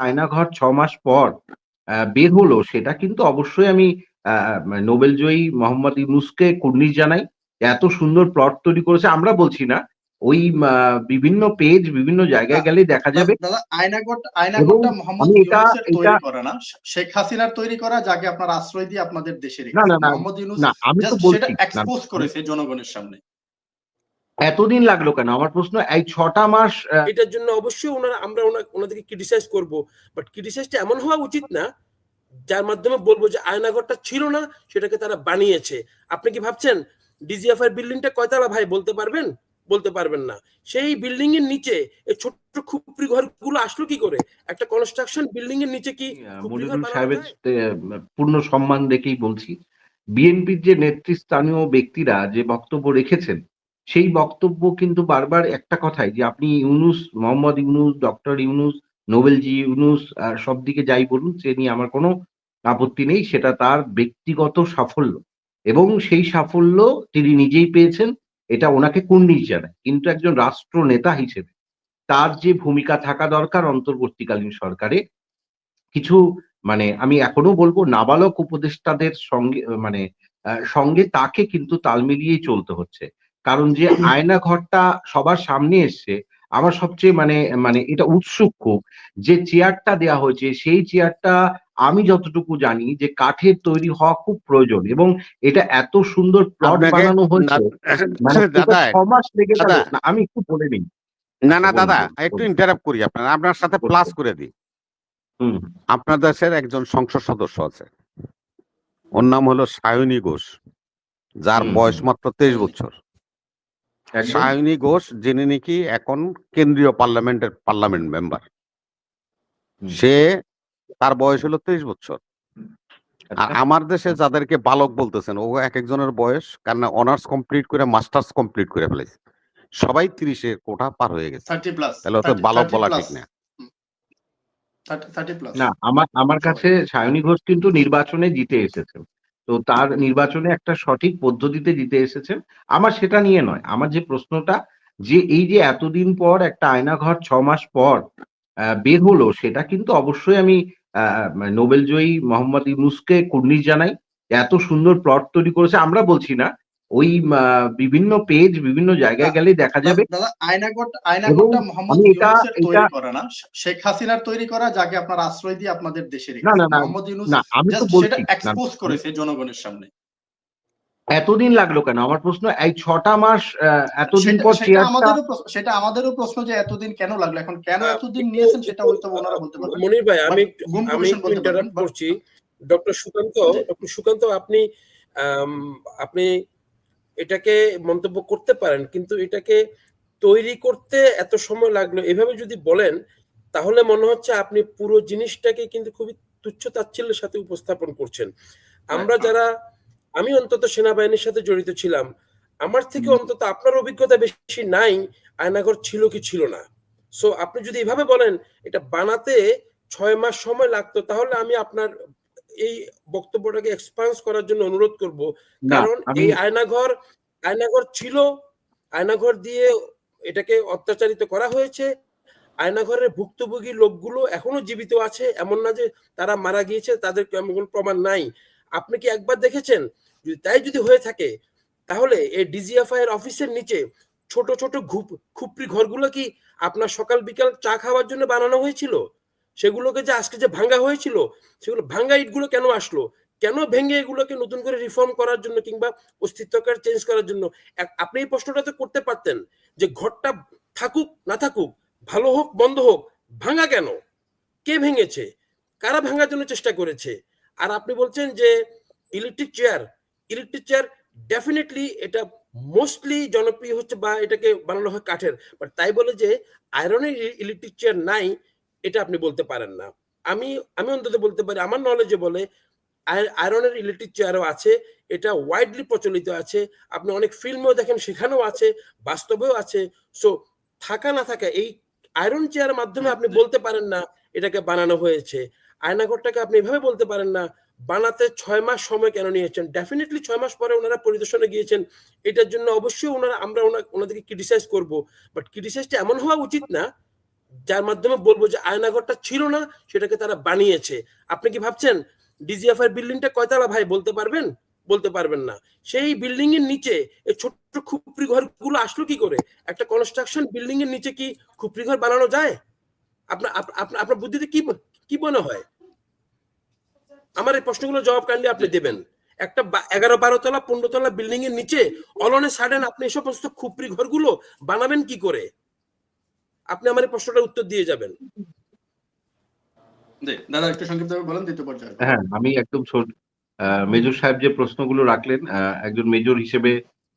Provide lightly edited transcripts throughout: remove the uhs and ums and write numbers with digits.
আয়নাঘর ৬ মাস পর বের হলো সেটা কিন্তু অবশ্যই আমি আ নোবেল জয়ী মোহাম্মদ ইউনূসকে কুর্নিশ জানাই। এত সুন্দর প্লট তৈরি করেছে। আমরা বলছি না। ওই মা বিভিন্ন পেজ বিভিন্ন না, জায়গায় গেলেই দেখা যাবে। দাদা এবং আয়নাঘরটা মোহাম্মদ আমি এটা ইউনূসের এটা তৈরি করা না। শেখ হাসিনার তৈরি করা, যাকে আপনারা আশ্রয় দিয়ে আপনাদের দেশে না, রেখেছেন। না, না, মোহাম্মদ ইউনূস না আমি তো জাস্ট সেটা বলছি না, এক্সপোজ আমি করেছে জনগণের সামনে। এতদিন লাগলো কেন? আমার প্রশ্ন এই ৬ টা মাস এটার জন্য অবশ্যই আমরা ওনাদেরকে ক্রিটিসাইজ করব, বাট ক্রিটিসাইজটা এমন হওয়া উচিত না যার মাধ্যমে বলবো যে আয়নাঘরটা ছিল না, সেটাকে তারা বানিয়েছে। আপনি কি ভাবছেন ডিজিএফআই বিল্ডিংটা কয়তলা ভাই বলতে পারবেন? বলতে পারবেন না। সেই বিল্ডিং এর নিচে এই ছোট্ট খুপড়ি ঘরগুলো আসলো কি করে? একটা কনস্ট্রাকশন বিল্ডিং এর নিচে কি খুপড়ি ঘর মনিরুল বানানো সাহেবের যায়? পূর্ণ সম্মান রেখেই বলছি। বিএনপির যে নেতৃস্থানীয় ব্যক্তিরা যে বক্তব্য রেখেছেন, সেই বক্তব্য কিন্তু বারবার একটা কথাই যে আপনি ইউনূস, মোহাম্মদ ইউনূস, ডক্টর ইউনূস, নোবেলজি ইউনূস সব দিকে যাই বলুন সে নিয়ে আমার কোনো আপত্তি নেই। সেটা তার ব্যক্তিগত সাফল্য এবং সেই সাফল্য তিনি নিজেই পেয়েছেন। এটা উনাকে কুর্নিশ জানাই। কিন্তু একজন রাষ্ট্রনেতা হিসেবে তার যে ভূমিকা থাকা দরকার অন্তর্বর্তীকালীন সরকারে কিছু মানে আমি এখনো বলব নাবালক উপদেষ্টাদের সঙ্গে তাকে কিন্তু তাল মিলিয়েই চলতে হচ্ছে। কারণ যে আয়নাঘরটা সবার সামনে এসছে, আমার সবচেয়ে মানে এটা উৎসুক খুব যে চেয়ারটা দেয়া হয়েছে সেই চেয়ারটা আমি যতটুকু জানি যে কাঠের তৈরি হওয়া খুব প্রয়োজন এবং এটা এত সুন্দর প্লট আপনাকে বানানো হয়েছে মানে এটা দাদা ৬ মাস লেগে দাদা যাবে। না আমি একটু বলে নিই। না আচ্ছা বলুন, দাদা বলুন, একটু বলুন, ইন্টারাপ্ট করি আপনার সাথে বলুন, প্লাস বলুন। করে দিই। হুম, আপনার দেশের একজন সংসদ সদস্য আছে, ওর নাম হলো সায়নী ঘোষ, যার হুম, বয়স হুম। মাত্র 23 বছর। একদম। সায়নী ঘোষ যিনি নাকি এখন কেন্দ্রীয় পার্লামেন্ট মেম্বার, হুম। সে তার বয়স হলো 23 বছর। আর আচ্ছা। আমার দেশে যাদেরকে বালক বলতেছেন, ও এক একজনের বয়স কারণ অনার্স কমপ্লিট করে মাস্টার্স কমপ্লিট করে ফেলেছে, সবাই 30-এর কোঠা পার হয়ে গেছে। 30 প্লাস, তাহলে ওকে বালক 30 বলা প্লাস, ঠিক না। 30 প্লাস না আমার সবাই। কাছে সায়নী ঘোষ কিন্তু নির্বাচনে জিতে এসেছেন। তো তার নির্বাচনে একটা সঠিক পদ্ধতিতে জিতে এসেছেন। আমার সেটা নিয়ে নয়। আমার যে প্রশ্নটা যে এই যে এতদিন পর একটা আয়নাঘর ৬ মাস পর বের হলো সেটা কিন্তু অবশ্যই আমি আ নোবেল জয়ী মোহাম্মদ ইউনূসকে কুর্নিশ জানাই। এত সুন্দর প্লট তৈরি করেছে। আমরা বলছি না। ওই বিভিন্ন পেজ বিভিন্ন না, জায়গায় গেলেই দেখা যাবে। দাদা এবং আয়নাঘরটা মোহাম্মদ আমি ইউনূসের এটা তৈরি করা না। শেখ হাসিনার তৈরি করা, যাকে আপনারা আশ্রয় দিয়ে আপনাদের দেশে না, না, রেখেছেন। না, মোহাম্মদ ইউনূস না আমি তো জাস্ট সেটা বলছি না, এক্সপোজ আমি করেছে জনগণের সামনে। এতদিন লাগলো কেন? আমার প্রশ্ন এই ৬ টা মাস এতদিন সেটা পর সেটা চেয়ারটা আমাদেরও প্রশ্ন যে এতদিন কেন লাগলো। এখন কেন এতদিন একটু নিয়েছেন সেটা একটু হয়তো ওনারা বলতে পারবেন। মনির ভাই বাট গুম আমি কমিশন একটু বলতে পারবেন। ইন্টারাপ্ট বাট করছি। ডক্টর জি, সুকান্ত আপনি আম, আপনি এটাকে মন্তব্য করতে পারেন, কিন্তু এটাকে তৈরি করতে এত সময় লাগলো এভাবে যদি বলেন, তাহলে মনে হচ্ছে আপনি পুরো জিনিসটাকে কিন্তু খুবই তুচ্ছ তাচ্ছিল্যের সাথে উপস্থাপন করছেন। আমরা যারা আমি অন্তত সেনাবাহিনীর সাথে জড়িত ছিলাম, আমার থেকে অন্তত আপনার অভিজ্ঞতা বেশি নাই আয়নাঘর ছিল কি ছিল না। সো আপনি যদি এভাবে বলেন এটা বানাতে 6 মাস সময় লাগতো, তাহলে আমি আপনার এই বক্তব্যটাকে এক্সপান্স করার জন্য অনুরোধ করব। না কারণ আমি এই আয়নাঘর ছিল, আয়নাঘর দিয়ে এটাকে অত্যাচারিত করা হয়েছে। আয়নাঘরের ভুক্তভোগী লোকগুলো এখনো জীবিত আছে, এমন না যে তারা মারা গিয়েছে, তাদের এমন কোনো প্রমাণ নাই। আপনি কি একবার দেখেছেন? তাই যদি হয়ে থাকে, তাহলে এই ডিজিএফআই এর অফিসের নিচে ছোট ছোট খুপড়ি ঘরগুলো কি আপনার সকাল বিকাল চা খাওয়ার জন্য বানানো হয়েছিল? সেগুলোকে যে আজকে যে ভাঙ্গা হয়েছিল, সেগুলো ভাঙ্গা ইটগুলো কেন আসলো? কেন ভেঙে এগুলোকে নতুন করে রিফর্ম করার জন্য কিংবা অস্তিত্বকার চেঞ্জ করার জন্য? আপনি এই প্রশ্নটা তো করতে পারতেন যে ঘরটা থাকুক না থাকুক, ভালো হোক বন্ধ হোক, ভাঙা কেন? কে ভেঙেছে? কারা ভাঙার জন্য চেষ্টা করেছে? আর আপনি বলছেন যে ইলেকট্রিক চেয়ার ডেফিনেটলি এটা মোস্টলি জনপ্রিয় হচ্ছে বা এটাকে বানানো হয় কাঠের, বাট তাই বলে যে আয়রনের ইলেকট্রিক চেয়ার নাই, এটা আপনি বলতে পারেন না। আমি আমি অন্তত বলতে পারি, আমার নলেজে বলে আয়রনের ইলেকট্রিক চেয়ারও আছে, এটা ওয়াইডলি প্রচলিত আছে। আপনি অনেক ফিল্মেও দেখেন, সেখানেও আছে, বাস্তবেও আছে। সো থাকা না থাকা এই আয়রন চেয়ারের মাধ্যমে আপনি বলতে পারেন না এটাকে বানানো হয়েছে। আয়নাঘরটাকে আপনি এভাবে বলতে পারেন না বানাতে 6 মাস সময় কেন নিয়েছেন। ডেফিনেটলি 6 মাস পরে ওনারা পরিদর্শনে গিয়েছেন, এটার জন্য অবশ্যই আমরা ওনাদেরকে ক্রিটিসাইজ করব, বাট ক্রিটিসাইজটা এমন হওয়া উচিত না যার মাধ্যমে বলবো যে আয়নাঘরটা ছিল না, সেটাকে তারা বানিয়েছে। আপনি কি ভাবছেন ডিজিএফআই বিল্ডিংটা কয়তলা ভাই বলতে পারবেন? বলতে পারবেন না। সেই বিল্ডিং এর নিচে এই ছোট্ট খুপড়ি ঘরগুলো আসলো কি করে? একটা কনস্ট্রাকশন বিল্ডিং এর নিচে কি খুপড়ি ঘর বানানো যায়? আপনার বুদ্ধিতে কি মনে হয়? আমার এই প্রশ্নগুলোর জবাব কাইন্ডলি আপনি দেবেন। একটা 11-12 তলা 15 তলা বিল্ডিং এর নিচে অল অন এ সাডেন আপনি এই সমস্ত খুপড়ি ঘরগুলো বানাবেন কি করে? আপনি আমার এই প্রশ্নটার উত্তর দিয়ে যাবেন। জি দাদা একটু সংক্ষিপ্তভাবে বলেন দ্বিতীয় পর্যায়ে। হ্যাঁ, আমি একদম মেজর সাহেব যে প্রশ্নগুলো রাখলেন, একজন মেজর হিসেবে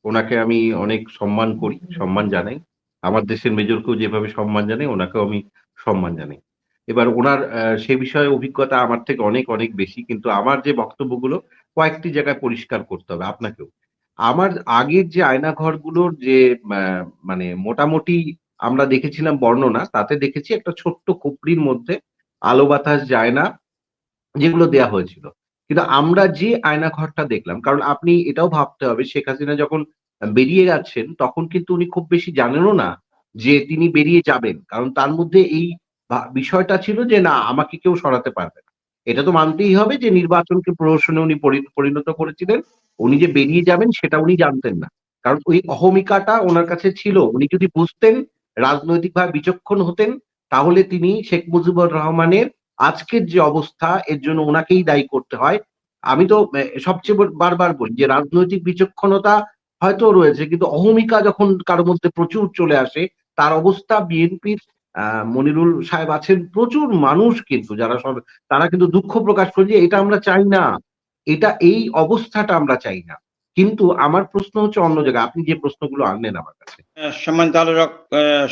ওনাকে আমি অনেক সম্মান করি, সম্মান জানাই। আমার দেশের মেজরকেও যেভাবে সম্মান জানাই, ওনাকেও আমি সম্মান জানাই। এবার ওনার সে বিষয়ে অভিজ্ঞতা আমার থেকে অনেক, অনেক বেশি। কিন্তু আমার যে বক্তব্যগুলো কয়েকটি জায়গায় পরিষ্কার করতে হবে আপনাকেও। আমার আগের যে আয়নাঘরগুলোর যে ম্যা মানে মোটামুটি আমরা দেখেছিলাম বর্ণনা, তাতে দেখেছি একটা ছোট্ট খুপড়ির মধ্যে আলো বাতাস যায় না, যেগুলো দেয়া হয়েছিল। কিন্তু আমরা যে আয়নাঘরটা দেখলাম, কারণ আপনি এটাও ভাবতে হবে শেখ হাসিনা যখন বেরিয়ে যাচ্ছেন, তখন কিন্তু উনি খুব বেশি জানেনও না যে তিনি বেরিয়ে যাবেন। কারণ তার মধ্যে এই বিষয়টা ছিল যে না আমাকে কেউ সরাতে পারবে না। এটা তো মানতেই হবে যে নির্বাচনকে প্রহসনে উনি পরিণত করেছিলেন। উনি যে বেরিয়ে যাবেন সেটা উনি জানতেন না। কারণ ওই অহমিকাটা উনার কাছে ছিল। উনি যদি বুঝতেন, রাজনৈতিকভাবে বিচক্ষণ হতেন, তাহলে তিনি শেখ মুজিবুর রহমানের আজকের যে অবস্থা এর জন্য ওনাকেই দায়ী করতে হয়। আমি তো সবচেয়ে বারবার বলি যে রাজনৈতিক বিচক্ষণতা হয়তো রয়েছে, কিন্তু অহমিকা যখন কারো মধ্যে প্রচুর চলে আসে, তার অবস্থা বিএনপির মনিরুল সাহেব আছেন, প্রচুর মানুষ কিন্তু যারা তারা কিন্তু দুঃখ প্রকাশ করে যে এটা আমরা চাই না। এই অবস্থাটা আমরা চাই না। কিন্তু আমার প্রশ্ন হচ্ছে অন্য জায়গায়। আপনি যে প্রশ্নগুলো আনলেন আমার কাছে। সম্মানিত আলোচক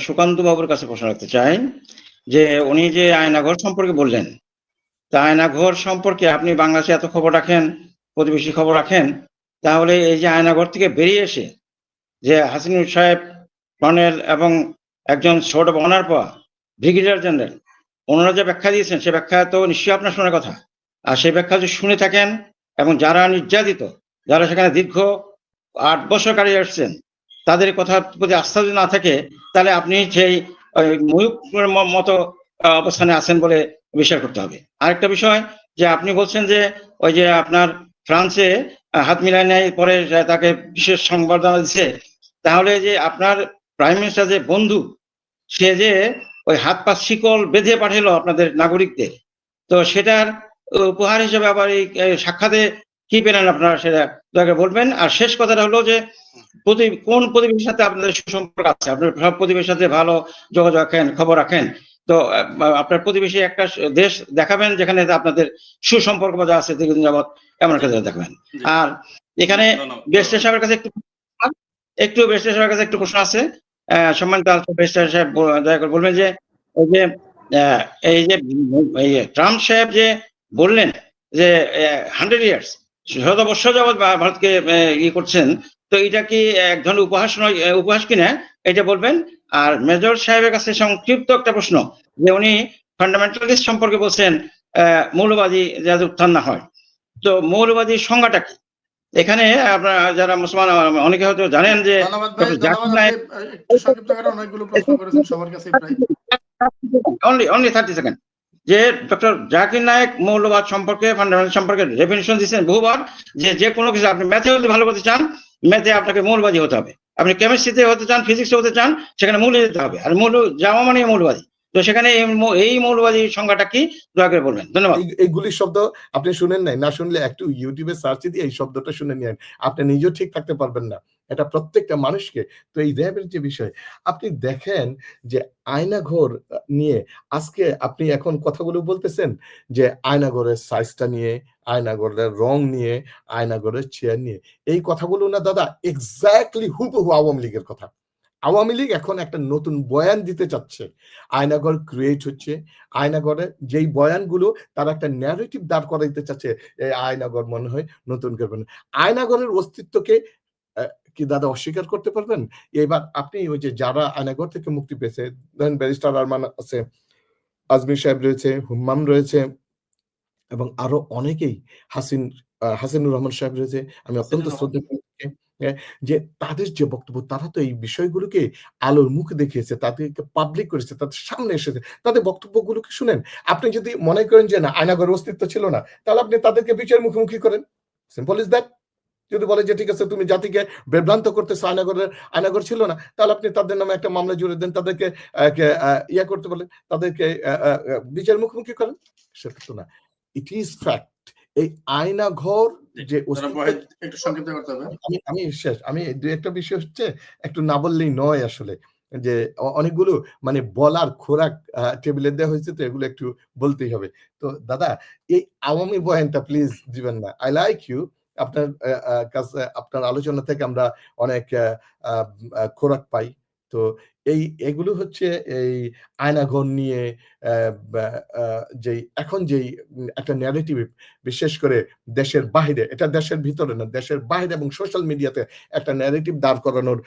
সুকান্ত বাবুর কাছে প্রশ্ন রাখতে চাই যে উনি যে আয়নাঘর সম্পর্কে বললেন, তা আয়নাঘর সম্পর্কে আপনি বাংলাদেশে এত খবর রাখেন, প্রতিবেশী খবর রাখেন, তাহলে এই যে আয়নাঘর থেকে বেরিয়ে এসে যে হাসিনুর সাহেব কর্নেল এবং একজন ছোট অনার পাওয়া ব্রিগেডিয়ার জেনারেল, ওনারা যে ব্যাখ্যা দিয়েছেন সে ব্যাখ্যা তো নিশ্চয়ই আপনার শোনার কথা। আর সেই ব্যাখ্যা যদি শুনে থাকেন এবং যারা নির্যাতিত, যারা সেখানে দীর্ঘ 8 বছর কাটিয়ে আসছেন, তাদের কথার প্রতি আস্থা যদি না থাকে, তাহলে আপনি সেই ময়ূরের মতো অবস্থানে আছেন বলে বিশ্বাস করতে হবে। আরেকটা বিষয় যে আপনি বলছেন যে ওই যে আপনার ফ্রান্সে হাত মিলায় নেয়, পরে তাকে বিশেষ সংবর্ধনা দিচ্ছে, তাহলে যে আপনার প্রাইম মিনিস্টার যে বন্ধু, সে যে ওই হাত পা শিকল বেঁধে পাঠালো আপনাদের নাগরিকদের, তো সেটার উপহার হিসেবে আবার এই সাক্ষাতে কি পেলেন আপনারা, সেটা দয়া বলবেন। আর শেষ কথাটা হলো যে কোন প্রতিবেশীর সাথে আপনাদের সুসম্পর্ক আছে? আপনার সব প্রতিবেশীর সাথে ভালো যোগাযোগ রাখেন, খবর রাখেন, তো আপনার প্রতিবেশী একটা দেশ দেখাবেন যেখানে আপনাদের সুসম্পর্ক বজায় আছে দীর্ঘদিন যাবৎ, এমন একটা দেশ দেখাবেন। আর এখানে বেস্টার সাহেবের কাছে একটু প্রশ্ন আছে। সম্মানিত বেস্টার সাহেব দয়া করে বলবেন যে এই যে ট্রাম্প সাহেব যে বললেন যে 100 ইয়ার্স 100 বছর যাবৎ ভারতকে ই করছেন, তো এটা কি এক ধরনের উপহাস নয়, উপহাস কিনা এটা বলবেন। আর মেজর সাহেবের কাছে সংক্ষিপ্ত একটা প্রশ্ন, যে উনি ফান্ডামেন্টালিস্ট সম্পর্কে বলছেন মৌলবাদী যাতে উত্থান না হয়, তো মৌলবাদী সংজ্ঞাটা কি? এখানে আপনারা যারা মুসলমান অনেকে হয়তো জানেন যে অনলি 30 সেকেন্ড, যে ডক্টর জাকির নায়েক মৌলবাদ সম্পর্কে, ফান্ডামেন্টাল সম্পর্কে ডেফিনিশন দিচ্ছেন বহুবার, যে কোনো কিছু আপনি ম্যাথে যদি ভালো করতে চান, ম্যাথে আপনাকে মৌলবাদী হতে হবে। আপনি কেমিস্ট্রিতে হতে চান, ফিজিক্সে হতে চান, সেখানে মৌল দিতে হবে। আর মৌল যাওয়া মানে মৌলবাদী। তো সেখানে এই মৌলবাদী সংজ্ঞাটা কি দয়া করে বলবেন। ধন্যবাদ। এইগুলি শব্দ আপনি শুনেন নাই, না শুনলে একটু ইউটিউবে সার্চ দিয়ে এই শব্দটা শুনে নিন, আপনি নিজেও ঠিক থাকতে পারবেন না। এটা প্রত্যেকটা মানুষকে। তো এই র্যাবের যে বিষয় আপনি দেখেন যে আয়নাঘর নিয়ে আজকে আপনি এখন কথাগুলো বলতেছেন যে আয়নাঘরের সাইজটা নিয়ে, আয়নাঘরের রং নিয়ে, আয়নাঘরের চেয়ার নিয়ে, এই কথাগুলো না দাদা এক্স্যাক্টলি হুবহু আওয়ামী লীগের কথা। আওয়ামী লীগ এখন একটা নতুন বয়ান দিতে চাচ্ছে, আয়নাঘর ক্রিয়েট হচ্ছে, আয়নাঘরে যেই বয়ানগুলো তারা একটা ন্যারেটিভ দাঁড় করাইতে চাচ্ছে, এই আয়নাঘর মনে হয় নতুন করবেন। আয়নাঘরের অস্তিত্বকে কি দাদা অস্বীকার করতে পারবেন? এবার আপনি ওই যে যারা আয়নাঘর থেকে মুক্তি পেয়েছে, ধরেন ব্যারিস্টার আরমান আছে, আজমির সাহেব রয়েছে, হুম্মাম রয়েছে, এবং আরো অনেকেই, হাসিনুর রহমান সাহেব রয়েছে, আমি অত্যন্ত শ্রদ্ধা করি, যে তাদের যে বক্তব্য তারা তো এই বিষয়গুলোকে আলোর মুখ দেখিয়েছে, তাদেরকে পাবলিক করেছে, তাদের সামনে এসেছে, তাদের বক্তব্যগুলোকে শুনেন। আপনি যদি মনে করেন যে না আয়নাঘরের অস্তিত্ব ছিল না, তাহলে আপনি তাদেরকে বিচার মুখোমুখি করেন। Simple is that. যদি বলে যে ঠিক আছে তুমি জাতিকে বিভ্রান্ত করতেছো, আয়নাঘর ছিল না, তাহলে আপনি তাদের নামে একটা মামলা জুড়ে দেন, তাদেরকে ইয়া করতে বলেন, তাদেরকে বিচার মুখোমুখি করেন। সেটা তো না, ইট ইজ ফ্যাক্ট। এই আয়নাঘর যে একটু সংক্ষিপ্ত করতে হবে। আমি শেষ, আমি দুই একটা বিষয় হচ্ছে একটু না বললেই নয় আসলে, যে অনেকগুলো মানে বলার খোরাক টেবিলে দেওয়া হয়েছে, তো এগুলো একটু বলতেই হবে। তো দাদা এই আওয়ামী বয়ানটা প্লিজ দিবেন না। আই লাইক ইউ, আপনার কাছে আপনার আলোচনা থেকে আমরা অনেক খোরাক পাই। তো এগুলো হচ্ছে এই আয়নাঘর নিয়ে যেই এখন যেই একটা ন্যারেটিভ, বিশেষ করে দেশের বাহিরে, এটা দেশের ভিতরে না, দেশের বাইরে এবং সোশ্যাল মিডিয়াতে একটা ন্যারেটিভ দাঁড় করানোর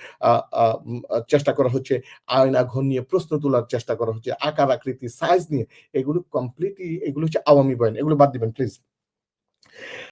চেষ্টা করা হচ্ছে, আয়নাঘর নিয়ে প্রশ্ন তোলার চেষ্টা করা হচ্ছে, আকার আকৃতি সাইজ নিয়ে, এগুলো কমপ্লিটলি এগুলো হচ্ছে আওয়ামী বয়ান, এগুলো বাদ দিবেন প্লিজ।